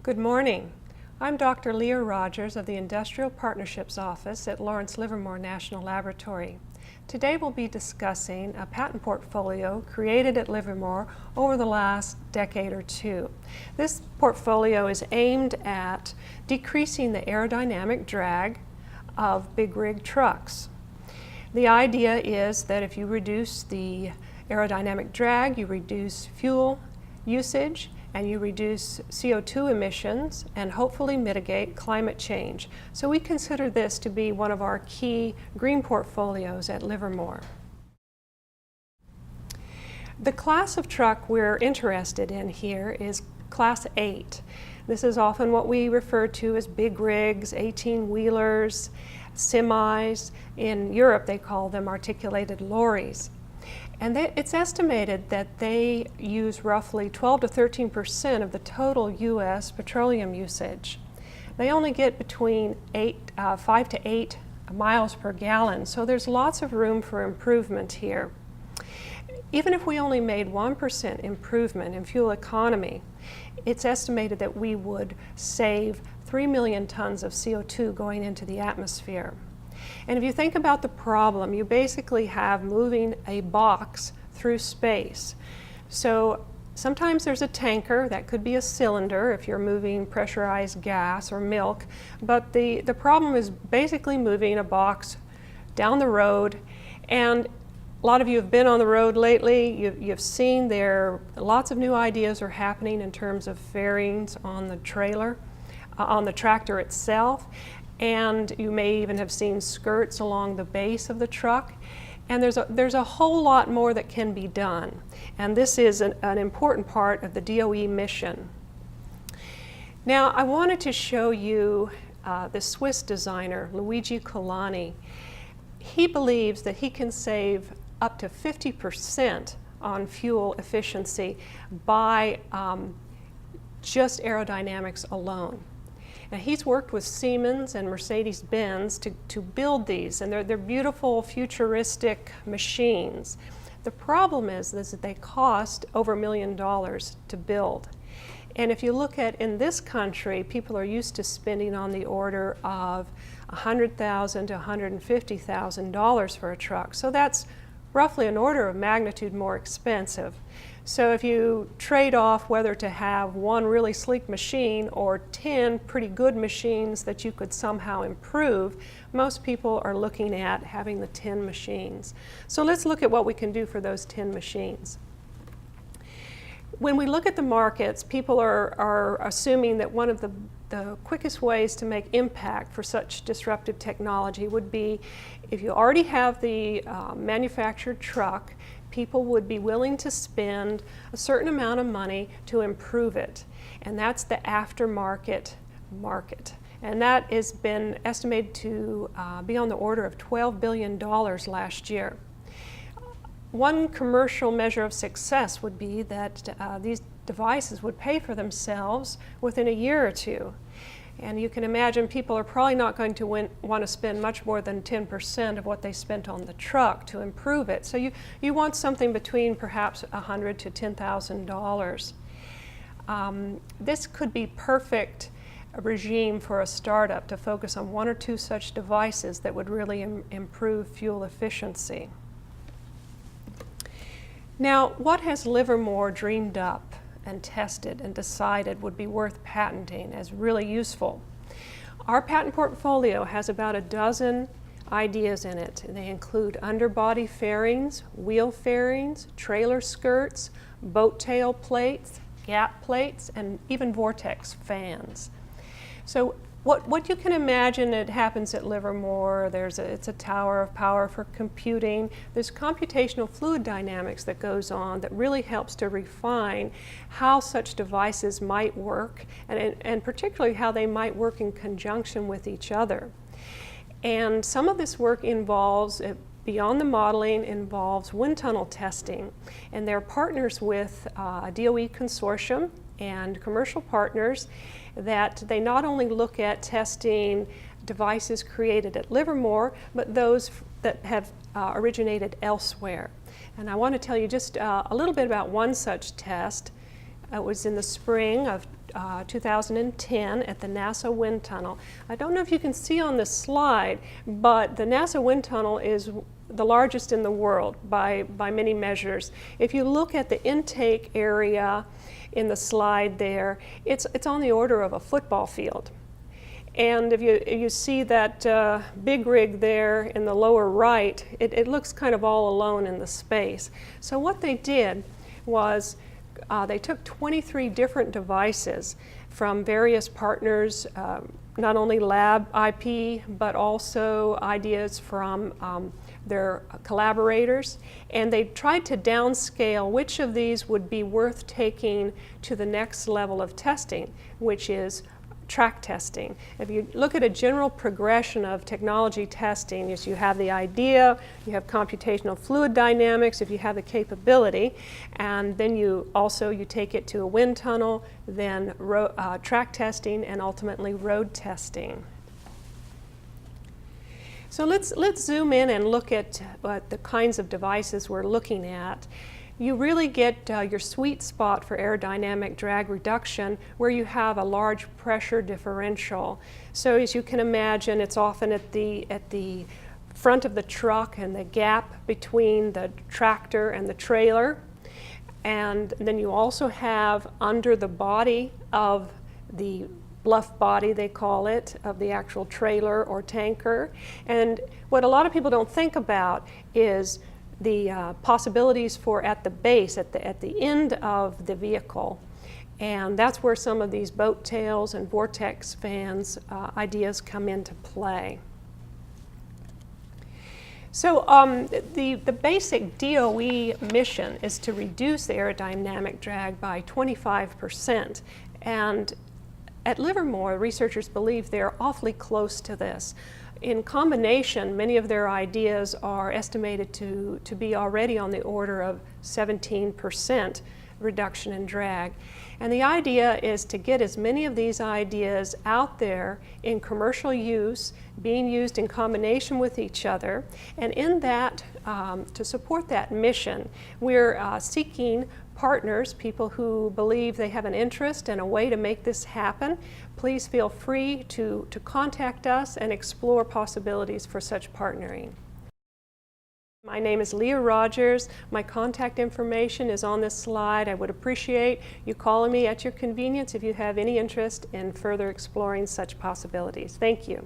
Good morning. I'm Dr. Leah Rogers of the Industrial Partnerships Office at Lawrence Livermore National Laboratory. Today we'll be discussing a patent portfolio created at Livermore over the last decade or two. This portfolio is aimed at decreasing the aerodynamic drag of big rig trucks. The idea is that if you reduce the aerodynamic drag, you reduce fuel usage, and you reduce CO2 emissions and hopefully mitigate climate change. So we consider this to be one of our key green portfolios at Livermore. The class of truck we're interested in here is Class 8. This is often what we refer to as big rigs, 18-wheelers, semis. In Europe they call them articulated lorries. And it's estimated that they use roughly 12 to 13% of the total U.S. petroleum usage. They only get between 5 to 8 miles per gallon, so there's lots of room for improvement here. Even if we only made 1% improvement in fuel economy, it's estimated that we would save 3 million tons of CO2 going into the atmosphere. And if you think about the problem, you basically have moving a box through space. So sometimes there's a tanker, that could be a cylinder if you're moving pressurized gas or milk, but the problem is basically moving a box down the road. And a lot of you have been on the road lately. You've seen lots of new ideas are happening in terms of fairings on the trailer, on the tractor itself. And you may even have seen skirts along the base of the truck. And there's a whole lot more that can be done. And this is an important part of the DOE mission. Now, I wanted to show you the Swiss designer, Luigi Kalani. He believes that he can save up to 50% on fuel efficiency by just aerodynamics alone. Now, he's worked with Siemens and Mercedes-Benz to build these, and they're beautiful, futuristic machines. The problem is that they cost over $1 million to build. And if you look at in this country, people are used to spending on the order of $100,000 to $150,000 for a truck. So that's roughly an order of magnitude more expensive. So if you trade off whether to have one really sleek machine or 10 pretty good machines that you could somehow improve, most people are looking at having the 10 machines. So let's look at what we can do for those 10 machines. When we look at the markets, people are assuming that one of the quickest ways to make impact for such disruptive technology would be if you already have the manufactured truck, people would be willing to spend a certain amount of money to improve it. And that's the aftermarket market. And that has been estimated to be on the order of $12 billion last year. One commercial measure of success would be that these devices would pay for themselves within a year or two. And you can imagine people are probably not going to want to spend much more than 10% of what they spent on the truck to improve it. So you want something between perhaps $100,000 to $10,000. This could be perfect regime for a startup to focus on one or two such devices that would really improve fuel efficiency. Now, what has Livermore dreamed up and tested and decided would be worth patenting as really useful? Our patent portfolio has about a dozen ideas in it. They include underbody fairings, wheel fairings, trailer skirts, boat tail plates, gap plates, and even vortex fans. So what you can imagine that happens at Livermore, it's a tower of power for computing. There's computational fluid dynamics that goes on that really helps to refine how such devices might work, and particularly how they might work in conjunction with each other. And some of this work involves, beyond the modeling, involves wind tunnel testing. And they're partners with a DOE consortium and commercial partners that they not only look at testing devices created at Livermore, but those that have originated elsewhere. And I want to tell you just a little bit about one such test. It was in the spring of 2010 at the NASA wind tunnel. I don't know if you can see on this slide, but the NASA wind tunnel is the largest in the world by many measures. If you look at the intake area in the slide there, it's on the order of a football field. And if you see that big rig there in the lower right, it looks kind of all alone in the space. So what they did was they took 23 different devices from various partners, not only lab IP, but also ideas from their collaborators, and they tried to downscale which of these would be worth taking to the next level of testing, which is track testing. If you look at a general progression of technology testing, is you have the idea, you have computational fluid dynamics, if you have the capability, and then you take it to a wind tunnel, then track testing, and ultimately road testing. So let's zoom in and look at the kinds of devices we're looking at. You really get your sweet spot for aerodynamic drag reduction where you have a large pressure differential. So as you can imagine, it's often at the front of the truck and the gap between the tractor and the trailer. And then you also have under the body of the bluff body, they call it, of the actual trailer or tanker. And what a lot of people don't think about is the possibilities for at the base, at the end of the vehicle. And that's where some of these boat tails and vortex fans ideas come into play. So the basic DOE mission is to reduce the aerodynamic drag by 25%. And at Livermore, researchers believe they're awfully close to this. In combination, many of their ideas are estimated to be already on the order of 17% reduction in drag. And the idea is to get as many of these ideas out there in commercial use, being used in combination with each other. And in that, to support that mission, we're seeking partners, people who believe they have an interest and a way to make this happen. Please feel free to contact us and explore possibilities for such partnering. My name is Leah Rogers. My contact information is on this slide. I would appreciate you calling me at your convenience if you have any interest in further exploring such possibilities. Thank you.